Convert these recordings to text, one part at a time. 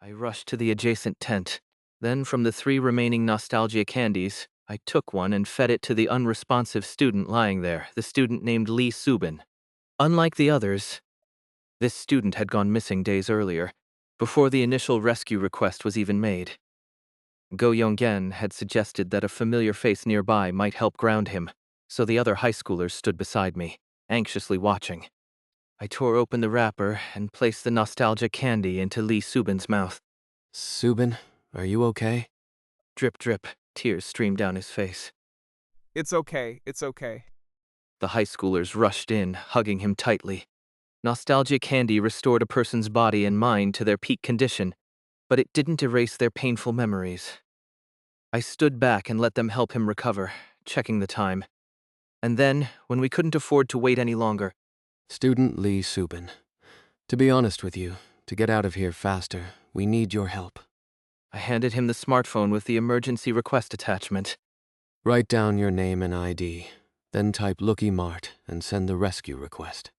I rushed to the adjacent tent. Then, from the 3 remaining nostalgia candies, I took one and fed it to the unresponsive student lying there, the student named Lee Subin. Unlike the others, this student had gone missing days earlier, before the initial rescue request was even made. Go Yonggen had suggested that a familiar face nearby might help ground him, so the other high schoolers stood beside me, anxiously watching. I tore open the wrapper and placed the nostalgia candy into Lee Subin's mouth. Subin, are you okay? Drip, drip, tears streamed down his face. It's okay, it's okay. The high schoolers rushed in, hugging him tightly. Nostalgia candy restored a person's body and mind to their peak condition, but it didn't erase their painful memories. I stood back and let them help him recover, checking the time. And then, when we couldn't afford to wait any longer, Student Lee Subin, to be honest with you, to get out of here faster, we need your help. I handed him the smartphone with the emergency request attachment. Write down your name and ID, then type Looky Mart and send the rescue request.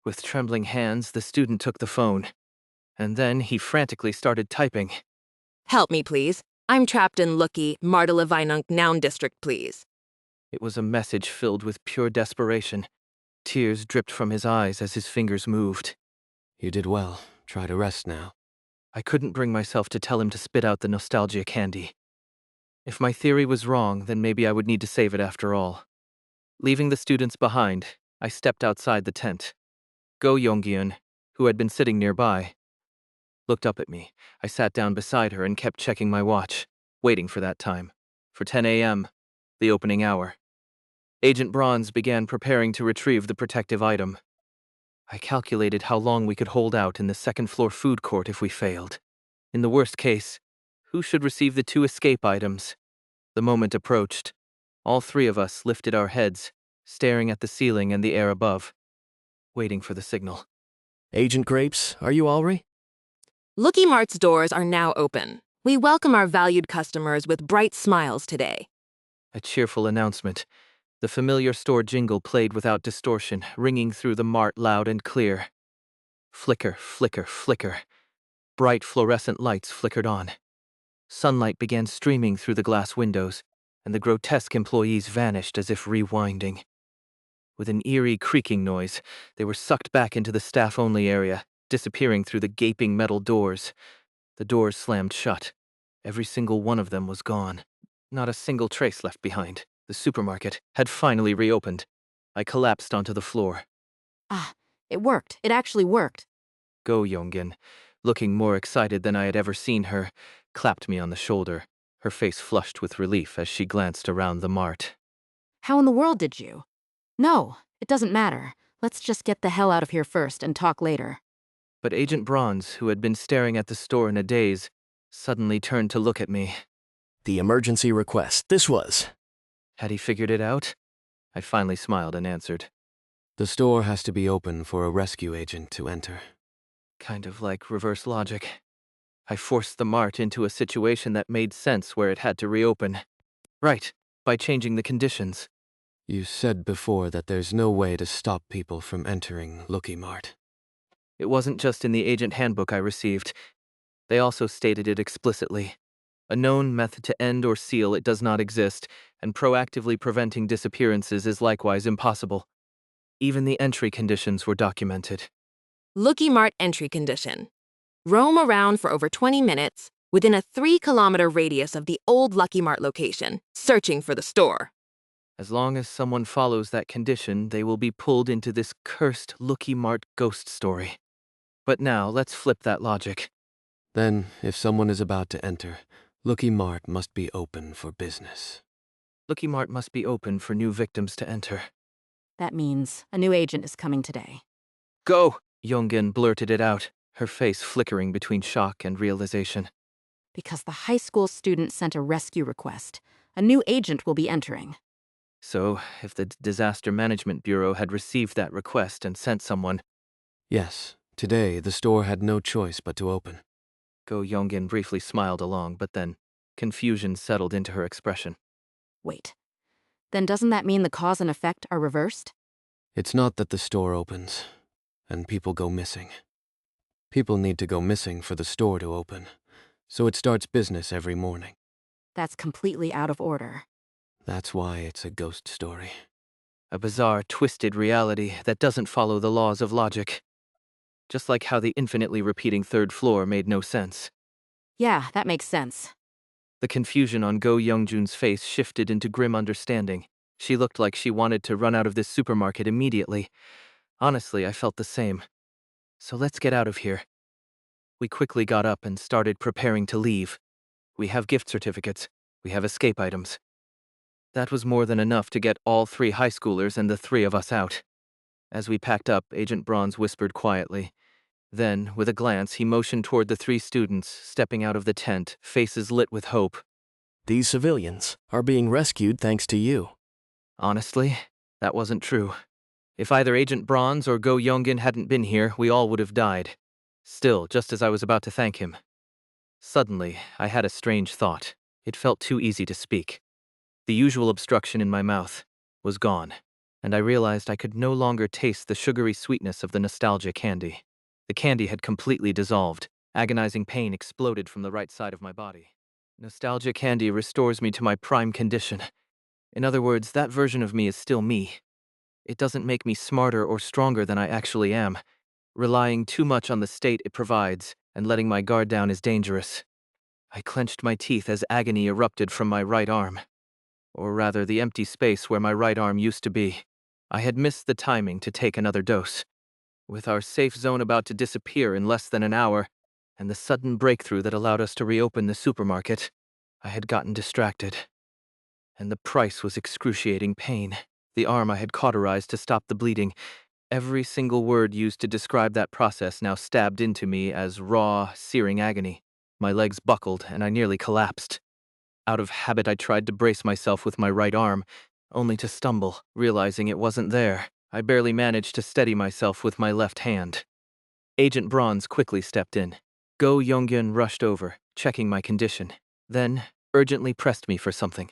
With trembling hands, the student took the phone. And then he frantically started typing. Help me, please. I'm trapped in Looky, Martelevinunk Noun District, please. It was a message filled with pure desperation. Tears dripped from his eyes as his fingers moved. You did well. Try to rest now. I couldn't bring myself to tell him to spit out the nostalgia candy. If my theory was wrong, then maybe I would need to save it after all. Leaving the students behind, I stepped outside the tent. Go Yonggyun, who had been sitting nearby, looked up at me. I sat down beside her and kept checking my watch, waiting for that time. For 10 a.m., the opening hour. Agent Bronze began preparing to retrieve the protective item. I calculated how long we could hold out in the second-floor food court if we failed. In the worst case, who should receive the 2 escape items? The moment approached. All 3 of us lifted our heads, staring at the ceiling and the air above, waiting for the signal. Agent Grapes, are you all right? Looky Mart's doors are now open. We welcome our valued customers with bright smiles today. A cheerful announcement. The familiar store jingle played without distortion, ringing through the mart loud and clear. Flicker, flicker, flicker. Bright fluorescent lights flickered on. Sunlight began streaming through the glass windows, and the grotesque employees vanished as if rewinding. With an eerie creaking noise, they were sucked back into the staff-only area, disappearing through the gaping metal doors. The doors slammed shut. Every single one of them was gone. Not a single trace left behind. The supermarket had finally reopened. I collapsed onto the floor. Ah, it worked. It actually worked. Go Yongin, looking more excited than I had ever seen her, clapped me on the shoulder, her face flushed with relief as she glanced around the mart. How in the world did you? No, it doesn't matter. Let's just get the hell out of here first and talk later. But Agent Bronze, who had been staring at the store in a daze, suddenly turned to look at me. The emergency request. This was. Had he figured it out? I finally smiled and answered. The store has to be open for a rescue agent to enter. Kind of like reverse logic. I forced the mart into a situation that made sense where it had to reopen. Right, by changing the conditions. You said before that there's no way to stop people from entering Looky Mart. It wasn't just in the agent handbook I received. They also stated it explicitly. A known method to end or seal it does not exist, and proactively preventing disappearances is likewise impossible. Even the entry conditions were documented. Looky Mart entry condition. Roam around for over 20 minutes within a 3-kilometer radius of the old Lucky Mart location, searching for the store. As long as someone follows that condition, they will be pulled into this cursed Looky Mart ghost story. But now, let's flip that logic. Then, if someone is about to enter, Looky Mart must be open for business. Looky Mart must be open for new victims to enter. That means a new agent is coming today. Go! Yongin blurted it out, her face flickering between shock and realization. Because the high school student sent a rescue request, a new agent will be entering. So, if the Disaster Management Bureau had received that request and sent someone... Yes, today the store had no choice but to open. Go Yongin briefly smiled along, but then confusion settled into her expression. Wait. Then doesn't that mean the cause and effect are reversed? It's not that the store opens, and people go missing. People need to go missing for the store to open, so it starts business every morning. That's completely out of order. That's why it's a ghost story. A bizarre, twisted reality that doesn't follow the laws of logic. Just like how the infinitely repeating third floor made no sense. Yeah, that makes sense. The confusion on Go Youngjun's face shifted into grim understanding. She looked like she wanted to run out of this supermarket immediately. Honestly, I felt the same. So let's get out of here. We quickly got up and started preparing to leave. We have gift certificates. We have escape items. That was more than enough to get all 3 high schoolers and the 3 of us out. As we packed up, Agent Bronze whispered quietly. Then, with a glance, he motioned toward the 3 students, stepping out of the tent, faces lit with hope. These civilians are being rescued thanks to you. Honestly, that wasn't true. If either Agent Bronze or Go Youngin hadn't been here, we all would have died. Still, just as I was about to thank him. Suddenly, I had a strange thought. It felt too easy to speak. The usual obstruction in my mouth was gone, and I realized I could no longer taste the sugary sweetness of the nostalgia candy. The candy had completely dissolved. Agonizing pain exploded from the right side of my body. Nostalgia candy restores me to my prime condition. In other words, that version of me is still me. It doesn't make me smarter or stronger than I actually am. Relying too much on the state it provides and letting my guard down is dangerous. I clenched my teeth as agony erupted from my right arm. Or rather, the empty space where my right arm used to be. I had missed the timing to take another dose. With our safe zone about to disappear in less than an hour, and the sudden breakthrough that allowed us to reopen the supermarket, I had gotten distracted. And the price was excruciating pain. The arm I had cauterized to stop the bleeding. Every single word used to describe that process now stabbed into me as raw, searing agony. My legs buckled, and I nearly collapsed. Out of habit, I tried to brace myself with my right arm, only to stumble, realizing it wasn't there. I barely managed to steady myself with my left hand. Agent Bronze quickly stepped in. Go Younghyun rushed over, checking my condition, then urgently pressed me for something.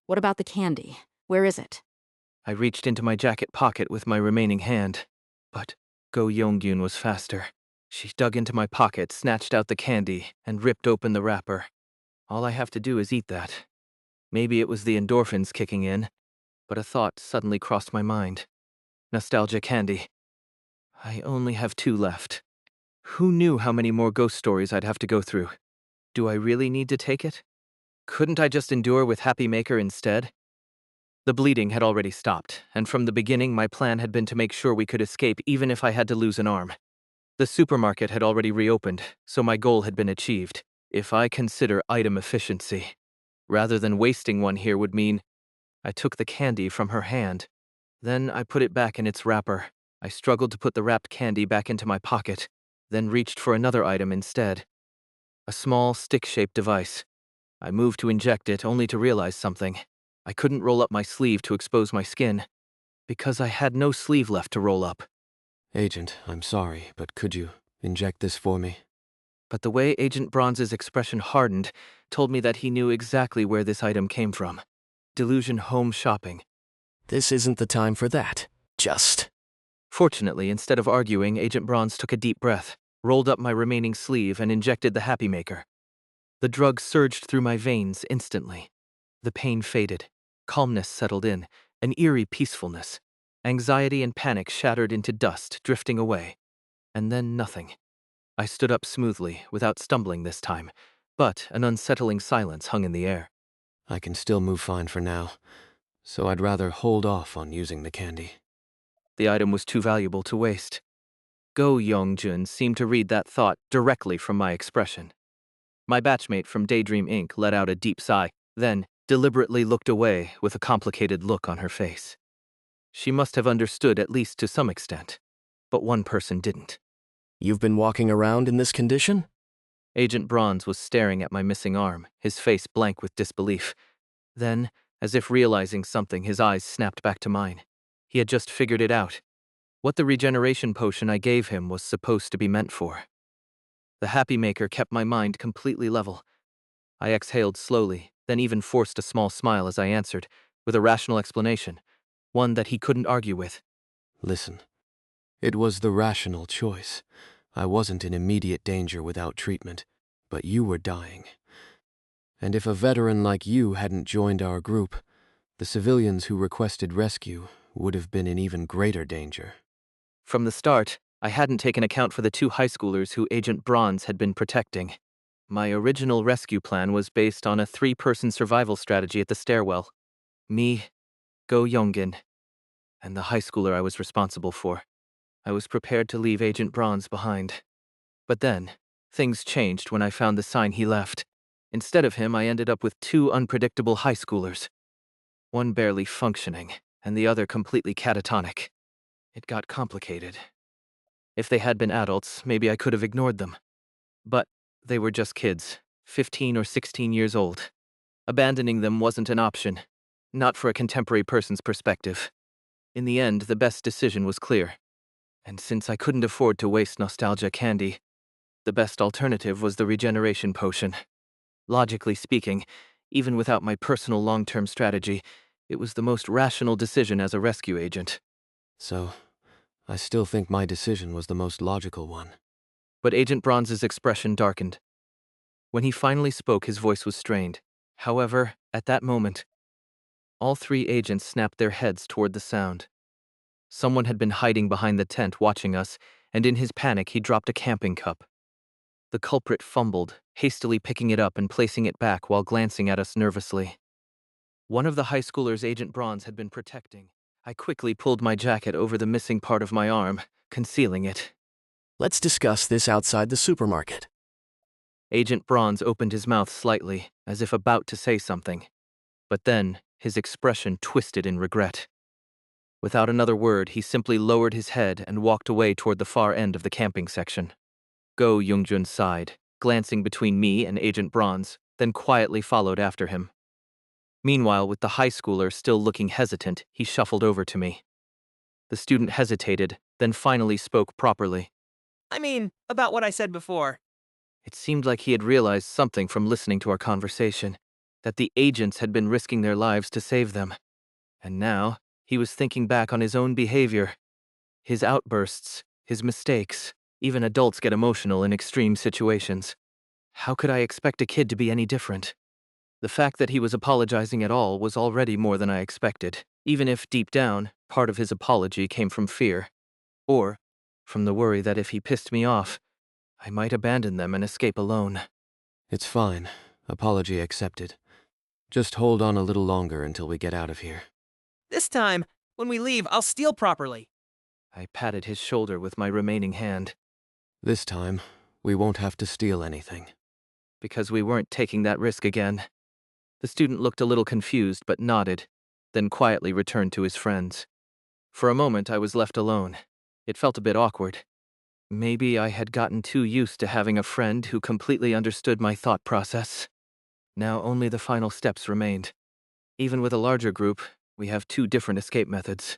What about the candy? Where is it? I reached into my jacket pocket with my remaining hand, but Go Younghyun was faster. She dug into my pocket, snatched out the candy, and ripped open the wrapper. All I have to do is eat that. Maybe it was the endorphins kicking in, but a thought suddenly crossed my mind. Nostalgia candy. I only have 2 left. Who knew how many more ghost stories I'd have to go through? Do I really need to take it? Couldn't I just endure with Happy Maker instead? The bleeding had already stopped, and from the beginning my plan had been to make sure we could escape even if I had to lose an arm. The supermarket had already reopened, so my goal had been achieved. If I consider item efficiency, rather than wasting one here would mean I took the candy from her hand. Then I put it back in its wrapper. I struggled to put the wrapped candy back into my pocket, then reached for another item instead. A small, stick-shaped device. I moved to inject it, only to realize something. I couldn't roll up my sleeve to expose my skin, because I had no sleeve left to roll up. Agent, I'm sorry, but could you inject this for me? But the way Agent Bronze's expression hardened told me that he knew exactly where this item came from. Delusion Home Shopping. This isn't the time for that. Just. Fortunately, instead of arguing, Agent Bronze took a deep breath, rolled up my remaining sleeve, and injected the Happy Maker. The drug surged through my veins instantly. The pain faded. Calmness settled in, an eerie peacefulness. Anxiety and panic shattered into dust, drifting away. And then nothing. I stood up smoothly, without stumbling this time, but an unsettling silence hung in the air. I can still move fine for now, so I'd rather hold off on using the candy. The item was too valuable to waste. Go Youngjun seemed to read that thought directly from my expression. My batchmate from Daydream Inc. let out a deep sigh, then deliberately looked away with a complicated look on her face. She must have understood at least to some extent, but one person didn't. You've been walking around in this condition? Agent Bronze was staring at my missing arm, his face blank with disbelief. Then, as if realizing something, his eyes snapped back to mine. He had just figured it out. What the regeneration potion I gave him was supposed to be meant for. The Happy Maker kept my mind completely level. I exhaled slowly, then even forced a small smile as I answered, with a rational explanation, one that he couldn't argue with. Listen, it was the rational choice. I wasn't in immediate danger without treatment, but you were dying. And if a veteran like you hadn't joined our group, the civilians who requested rescue would have been in even greater danger. From the start, I hadn't taken account for the 2 high schoolers who Agent Bronze had been protecting. My original rescue plan was based on a 3-person survival strategy at the stairwell. Me, Go Yongin, and the high schooler I was responsible for. I was prepared to leave Agent Bronze behind. But then, things changed when I found the sign he left. Instead of him, I ended up with 2 unpredictable high schoolers. One barely functioning, and the other completely catatonic. It got complicated. If they had been adults, maybe I could have ignored them. But they were just kids, 15 or 16 years old. Abandoning them wasn't an option, not for a contemporary person's perspective. In the end, the best decision was clear. And since I couldn't afford to waste nostalgia candy, the best alternative was the regeneration potion. Logically speaking, even without my personal long-term strategy, it was the most rational decision as a rescue agent. So, I still think my decision was the most logical one. But Agent Bronze's expression darkened. When he finally spoke, his voice was strained. However, at that moment, all 3 agents snapped their heads toward the sound. Someone had been hiding behind the tent watching us, and in his panic he dropped a camping cup. The culprit fumbled, hastily picking it up and placing it back while glancing at us nervously. One of the high schoolers Agent Bronze had been protecting. I quickly pulled my jacket over the missing part of my arm, concealing it. Let's discuss this outside the supermarket. Agent Bronze opened his mouth slightly, as if about to say something. But then, his expression twisted in regret. Without another word, he simply lowered his head and walked away toward the far end of the camping section. Go Yoongjun sighed, glancing between me and Agent Bronze, then quietly followed after him. Meanwhile, with the high schooler still looking hesitant, he shuffled over to me. The student hesitated, then finally spoke properly. I mean, about what I said before. It seemed like he had realized something from listening to our conversation, that the agents had been risking their lives to save them. And now, he was thinking back on his own behavior. His outbursts, his mistakes. Even adults get emotional in extreme situations. How could I expect a kid to be any different? The fact that he was apologizing at all was already more than I expected, even if, deep down, part of his apology came from fear. Or from the worry that if he pissed me off, I might abandon them and escape alone. It's fine. Apology accepted. Just hold on a little longer until we get out of here. This time, when we leave, I'll steal properly. I patted his shoulder with my remaining hand. This time, we won't have to steal anything. Because we weren't taking that risk again. The student looked a little confused but nodded, then quietly returned to his friends. For a moment, I was left alone. It felt a bit awkward. Maybe I had gotten too used to having a friend who completely understood my thought process. Now only the final steps remained. Even with a larger group, we have 2 different escape methods.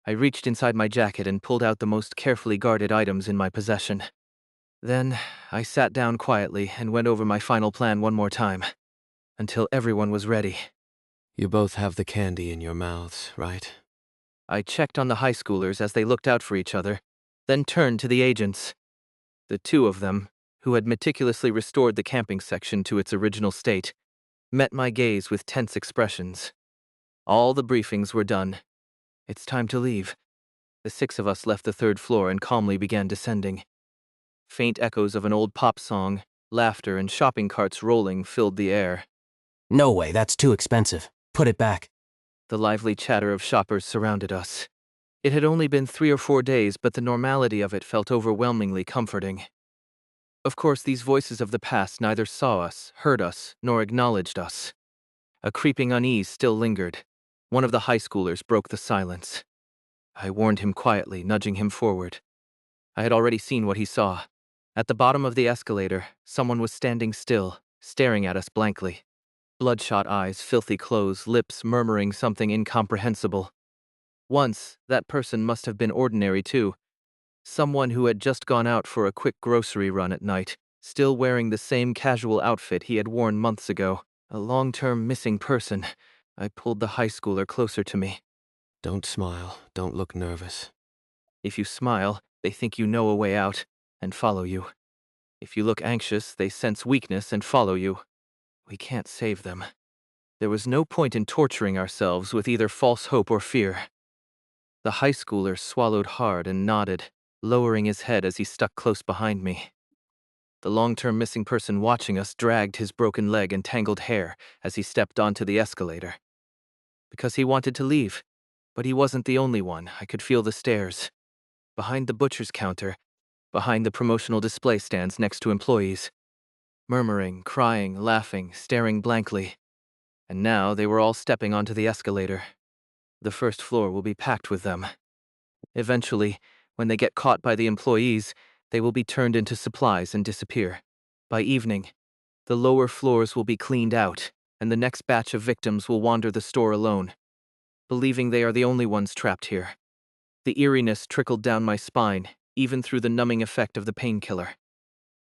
I reached inside my jacket and pulled out the most carefully guarded items in my possession. Then, I sat down quietly and went over my final plan one more time, until everyone was ready. You both have the candy in your mouths, right? I checked on the high schoolers as they looked out for each other, then turned to the agents. The 2 of them, who had meticulously restored the camping section to its original state, met my gaze with tense expressions. All the briefings were done. It's time to leave. The 6 of us left the 3rd floor and calmly began descending. Faint echoes of an old pop song, laughter, and shopping carts rolling filled the air. No way, that's too expensive. Put it back. The lively chatter of shoppers surrounded us. It had only been 3 or 4 days, but the normality of it felt overwhelmingly comforting. Of course, these voices of the past neither saw us, heard us, nor acknowledged us. A creeping unease still lingered. One of the high schoolers broke the silence. I warned him quietly, nudging him forward. I had already seen what he saw. At the bottom of the escalator, someone was standing still, staring at us blankly. Bloodshot eyes, filthy clothes, lips murmuring something incomprehensible. Once, that person must have been ordinary too. Someone who had just gone out for a quick grocery run at night, still wearing the same casual outfit he had worn months ago. A long-term missing person. I pulled the high schooler closer to me. Don't smile. Don't look nervous. If you smile, they think you know a way out. and follow you. If you look anxious, they sense weakness and follow you. We can't save them. There was no point in torturing ourselves with either false hope or fear. The high schooler swallowed hard and nodded, lowering his head as he stuck close behind me. The long-term missing person watching us dragged his broken leg and tangled hair as he stepped onto the escalator. Because he wanted to leave, but he wasn't the only one. I could feel the stares. Behind the butcher's counter, behind the promotional display stands next to employees. Murmuring, crying, laughing, staring blankly. And now they were all stepping onto the escalator. The first floor will be packed with them. Eventually, when they get caught by the employees, they will be turned into supplies and disappear. By evening, the lower floors will be cleaned out, and the next batch of victims will wander the store alone, believing they are the only ones trapped here. The eeriness trickled down my spine, even through the numbing effect of the painkiller.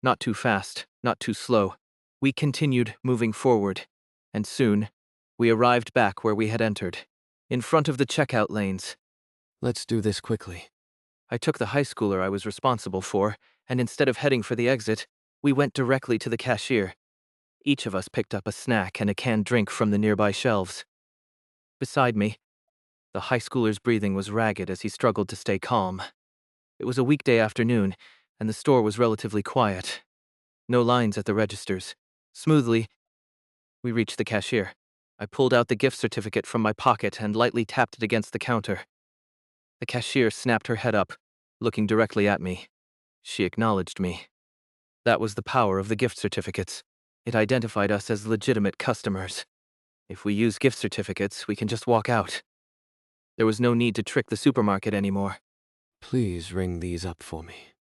Not too fast, not too slow. We continued moving forward, and soon, we arrived back where we had entered, in front of the checkout lanes. Let's do this quickly. I took the high schooler I was responsible for, and instead of heading for the exit, we went directly to the cashier. Each of us picked up a snack and a canned drink from the nearby shelves. Beside me, the high schooler's breathing was ragged as he struggled to stay calm. It was a weekday afternoon, and the store was relatively quiet. No lines at the registers. Smoothly, we reached the cashier. I pulled out the gift certificate from my pocket and lightly tapped it against the counter. The cashier snapped her head up, looking directly at me. She acknowledged me. That was the power of the gift certificates. It identified us as legitimate customers. If we use gift certificates, we can just walk out. There was no need to trick the supermarket anymore. Please ring these up for me.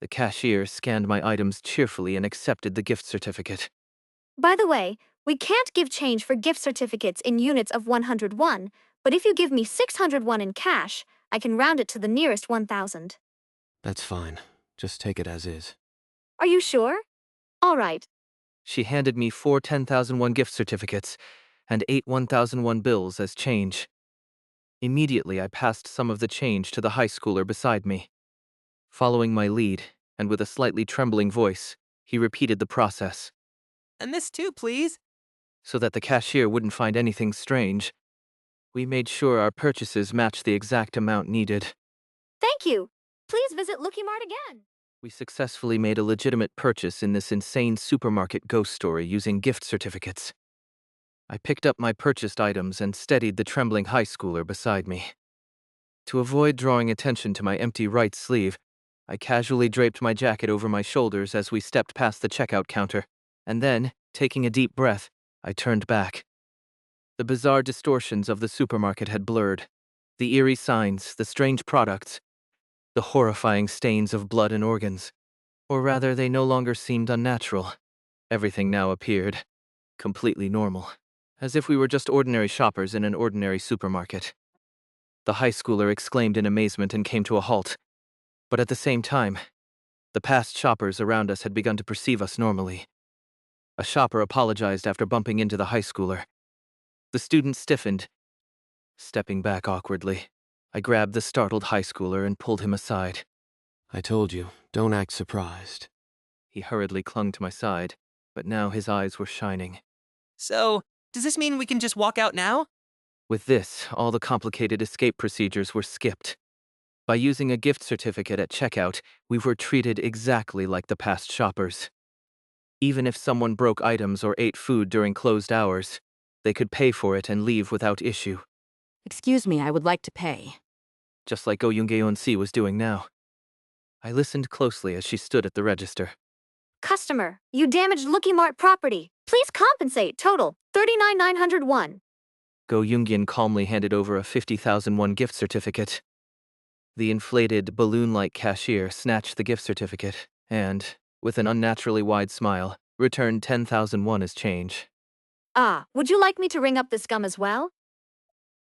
The cashier scanned my items cheerfully and accepted the gift certificate. By the way, we can't give change for gift certificates in units of 101, but if you give me 601 in cash, I can round it to the nearest 1,000. That's fine. Just take it as is. Are you sure? All right. She handed me 4 10,001 gift certificates and 8 1,001 bills as change. Immediately, I passed some of the change to the high schooler beside me. Following my lead, and with a slightly trembling voice, he repeated the process. And this too, please. So that the cashier wouldn't find anything strange, we made sure our purchases matched the exact amount needed. Thank you. Please visit Lookie Mart again. We successfully made a legitimate purchase in this insane supermarket ghost story using gift certificates. I picked up my purchased items and steadied the trembling high schooler beside me. To avoid drawing attention to my empty right sleeve, I casually draped my jacket over my shoulders as we stepped past the checkout counter, and then, taking a deep breath, I turned back. The bizarre distortions of the supermarket had blurred. The eerie signs, the strange products, the horrifying stains of blood and organs. Or rather, they no longer seemed unnatural. Everything now appeared completely normal, as if we were just ordinary shoppers in an ordinary supermarket. The high schooler exclaimed in amazement and came to a halt. But at the same time, the past shoppers around us had begun to perceive us normally. A shopper apologized after bumping into the high schooler. The student stiffened, stepping back awkwardly. I grabbed the startled high schooler and pulled him aside. I told you, don't act surprised. He hurriedly clung to my side, but now his eyes were shining. So, does this mean we can just walk out now? With this, all the complicated escape procedures were skipped. By using a gift certificate at checkout, we were treated exactly like the past shoppers. Even if someone broke items or ate food during closed hours, they could pay for it and leave without issue, Excuse me, I would like to pay. just like Go Yoon-si was doing now. I listened closely as she stood at the register. Customer, you damaged Lookie Mart property. Please compensate. Total 39,901. Go Yoongyun calmly handed over a 50,001 gift certificate. The inflated, balloon-like cashier snatched the gift certificate and, with an unnaturally wide smile, returned 10,001 as change. Ah, would you like me to ring up this gum as well?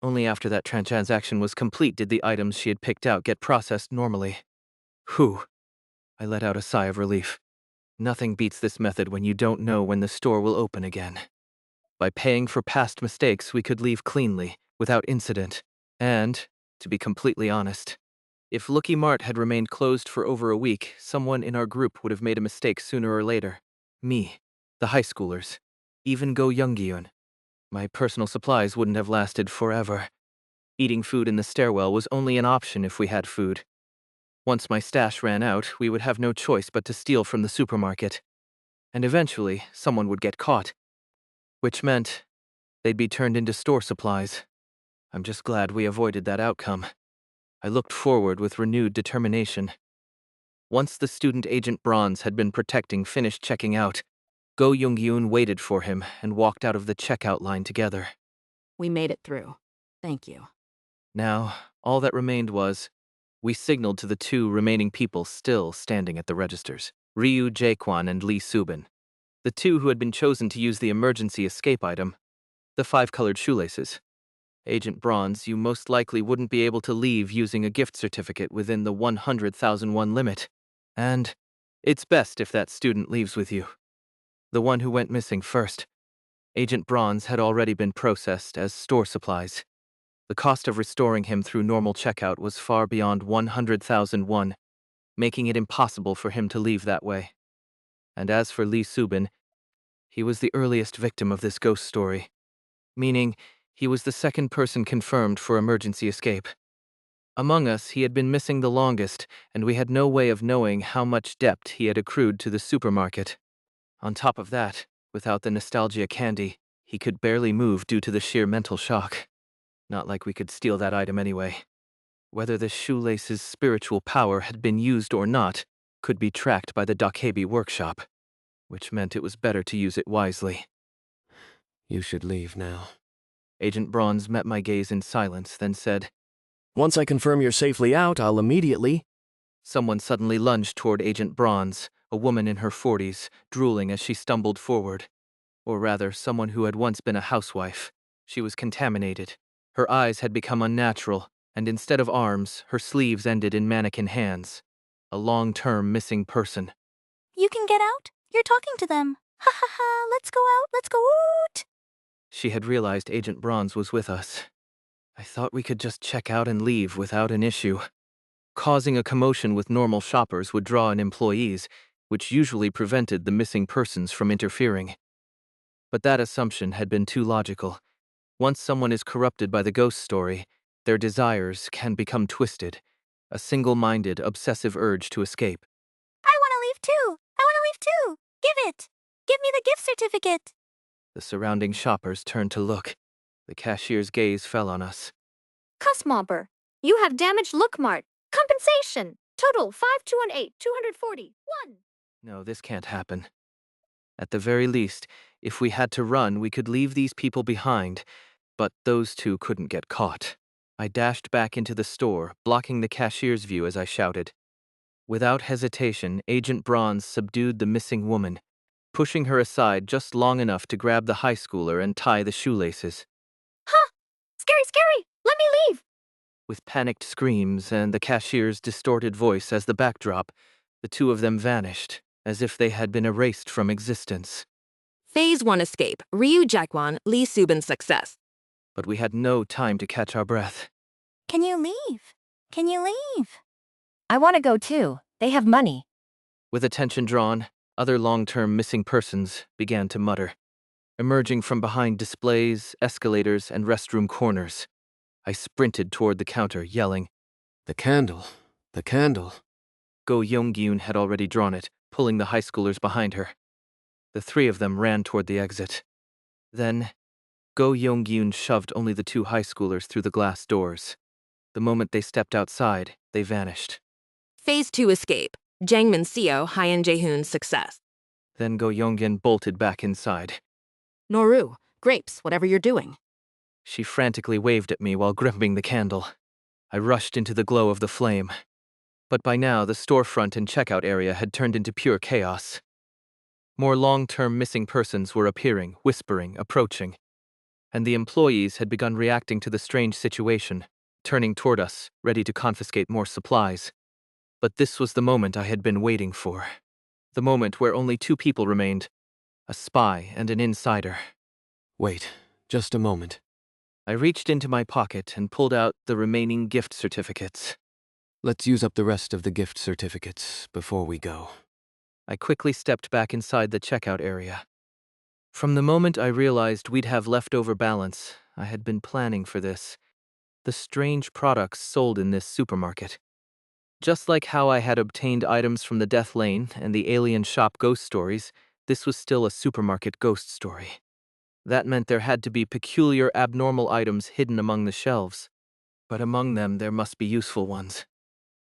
Only after that transaction was complete did the items she had picked out get processed normally. Whew. I let out a sigh of relief. Nothing beats this method when you don't know when the store will open again. By paying for past mistakes, we could leave cleanly, without incident. And, to be completely honest, If Lucky Mart had remained closed for over a week, someone in our group would have made a mistake sooner or later. Me, the high schoolers, even Go Younggyun. My personal supplies wouldn't have lasted forever. Eating food in the stairwell was only an option if we had food. Once my stash ran out, we would have no choice but to steal from the supermarket. And eventually, someone would get caught. Which meant they'd be turned into store supplies. I'm just glad we avoided that outcome. I looked forward with renewed determination. Once the student agent Bronze had been protecting finished checking out, Go Younggyun waited for him and walked out of the checkout line together. We made it through. Thank you. Now, all that remained was, we signaled to the two remaining people still standing at the registers, Ryu Jaekwon and Lee Subin, the two who had been chosen to use the emergency escape item, the 5-colored shoelaces. Agent Bronze, you most likely wouldn't be able to leave using a gift certificate within the 100,000 won limit. And it's best if that student leaves with you. The one who went missing first. Agent Bronze had already been processed as store supplies. The cost of restoring him through normal checkout was far beyond 100,000 won, making it impossible for him to leave that way. And as for Lee Subin, he was the earliest victim of this ghost story, meaning he was the second person confirmed for emergency escape. Among us, he had been missing the longest, and we had no way of knowing how much debt he had accrued to the supermarket. On top of that, without the nostalgia candy, he could barely move due to the sheer mental shock. Not like we could steal that item anyway. Whether the shoelace's spiritual power had been used or not could be tracked by the Dakebi workshop, which meant it was better to use it wisely. You should leave now. Agent Bronze met my gaze in silence, then said, Once I confirm you're safely out, I'll immediately. Someone suddenly lunged toward Agent Bronze, a woman in her 40s, drooling as she stumbled forward. Or rather, someone who had once been a housewife. She was contaminated. Her eyes had become unnatural, and instead of arms, her sleeves ended in mannequin hands. A long-term missing person. You can get out? You're talking to them. Ha ha ha, let's go out, let's go out. She had realized Agent Bronze was with us. I thought we could just check out and leave without an issue. Causing a commotion with normal shoppers would draw in employees, which usually prevented the missing persons from interfering. But that assumption had been too logical. Once someone is corrupted by the ghost story, their desires can become twisted, a single-minded, obsessive urge to escape. I want to leave too. I want to leave too. Give it. Give me the gift certificate. The surrounding shoppers turned to look. The cashier's gaze fell on us. Cussmobber, you have damaged Look Mart. Compensation. Total 5218 240 1. No, this can't happen. At the very least, if we had to run, we could leave these people behind, but those two couldn't get caught. I dashed back into the store, blocking the cashier's view as I shouted. Without hesitation, Agent Bronze subdued the missing woman, pushing her aside just long enough to grab the high schooler and tie the shoelaces. Huh! Scary, scary! Let me leave! With panicked screams and the cashier's distorted voice as the backdrop, the two of them vanished, as if they had been erased from existence. Phase 1 escape. Ryu Jaekwon, Lee Subin's success. But we had no time to catch our breath. Can you leave? Can you leave? I want to go too. They have money. With attention drawn, other long-term missing persons began to mutter, emerging from behind displays, escalators, and restroom corners. I sprinted toward the counter, yelling, The candle! The candle! Go Younggyun had already drawn it, pulling the high schoolers behind her. The three of them ran toward the exit. Then, Go Younggyun shoved only the two high schoolers through the glass doors. The moment they stepped outside, they vanished. Phase 2 escape. Jangmin Seo, Hyeon Jaehoon's success. Then Go Younggyun bolted back inside. Noru, grapes, whatever you're doing. She frantically waved at me while gripping the candle. I rushed into the glow of the flame. But by now, the storefront and checkout area had turned into pure chaos. More long-term missing persons were appearing, whispering, approaching. And the employees had begun reacting to the strange situation, turning toward us, ready to confiscate more supplies. But this was the moment I had been waiting for. The moment where only two people remained, a spy and an insider. Wait, just a moment. I reached into my pocket and pulled out the remaining gift certificates. Let's use up the rest of the gift certificates before we go. I quickly stepped back inside the checkout area. From the moment I realized we'd have leftover balance, I had been planning for this. The strange products sold in this supermarket. Just like how I had obtained items from the Death Lane and the Alien Shop ghost stories, this was still a supermarket ghost story. That meant there had to be peculiar abnormal items hidden among the shelves. But among them there must be useful ones.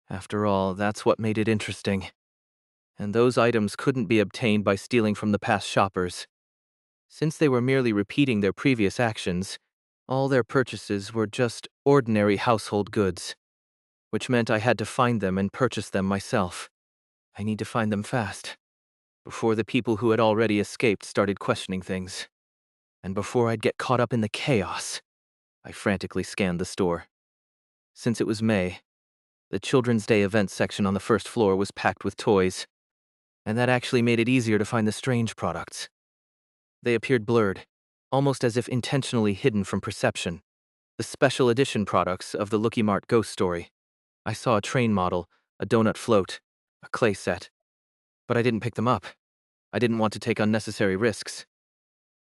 After all, that's what made it interesting. And those items couldn't be obtained by stealing from the past shoppers. Since they were merely repeating their previous actions, all their purchases were just ordinary household goods, which meant I had to find them and purchase them myself. I need to find them fast, before the people who had already escaped started questioning things, and before I'd get caught up in the chaos. I frantically scanned the store. Since it was May, the Children's Day event section on the first floor was packed with toys, and that actually made it easier to find the strange products. They appeared blurred, almost as if intentionally hidden from perception. The special edition products of the Lucky Mart ghost story. I saw a train model, a donut float, a clay set. But I didn't pick them up. I didn't want to take unnecessary risks.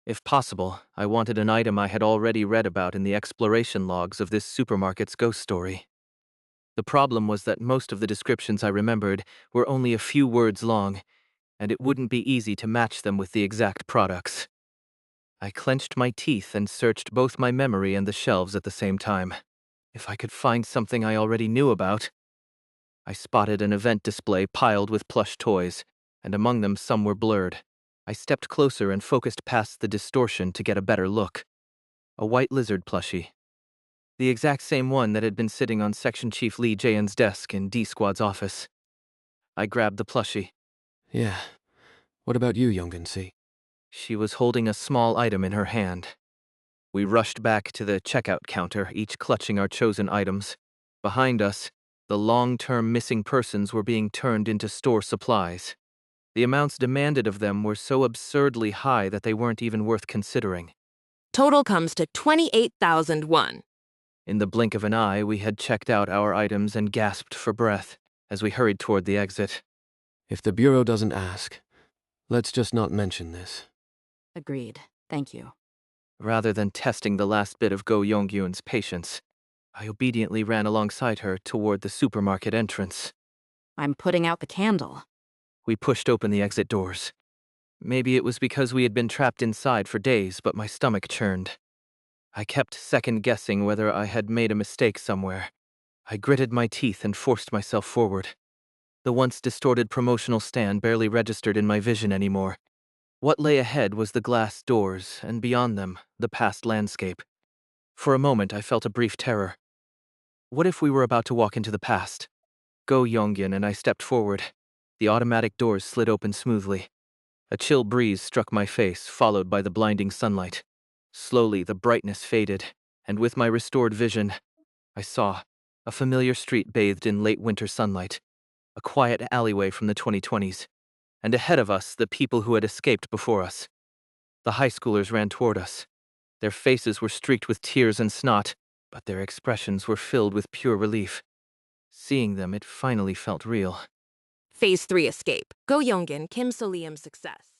If possible, I wanted an item I had already read about in the exploration logs of this supermarket's ghost story. The problem was that most of the descriptions I remembered were only a few words long, and it wouldn't be easy to match them with the exact products. I clenched my teeth and searched both my memory and the shelves at the same time. If I could find something I already knew about. I spotted an event display piled with plush toys, and among them some were blurred. I stepped closer and focused past the distortion to get a better look. A white lizard plushie. The exact same one that had been sitting on Section Chief Lee Jaeun's desk in D-Squad's office. I grabbed the plushie. Yeah. What about you, Youngun-si? She was holding a small item in her hand. We rushed back to the checkout counter, each clutching our chosen items. Behind us, the long-term missing persons were being turned into store supplies. The amounts demanded of them were so absurdly high that they weren't even worth considering. Total comes to 28,001. In the blink of an eye, we had checked out our items and gasped for breath as we hurried toward the exit. If the Bureau doesn't ask, let's just not mention this. Agreed. Thank you. Rather than testing the last bit of Go Yongyun's patience, I obediently ran alongside her toward the supermarket entrance. I'm putting out the candle. We pushed open the exit doors. Maybe it was because we had been trapped inside for days, but my stomach churned. I kept second-guessing whether I had made a mistake somewhere. I gritted my teeth and forced myself forward. The once distorted promotional stand barely registered in my vision anymore. What lay ahead was the glass doors, and beyond them, the past landscape. For a moment, I felt a brief terror. What if we were about to walk into the past? Go Yongyun and I stepped forward. The automatic doors slid open smoothly. A chill breeze struck my face, followed by the blinding sunlight. Slowly, the brightness faded, and with my restored vision, I saw a familiar street bathed in late winter sunlight, a quiet alleyway from the 2020s, and ahead of us, the people who had escaped before us. The high schoolers ran toward us. Their faces were streaked with tears and snot, but their expressions were filled with pure relief. Seeing them, it finally felt real. Phase 3 escape. Go Yongun, Kim Soleum success.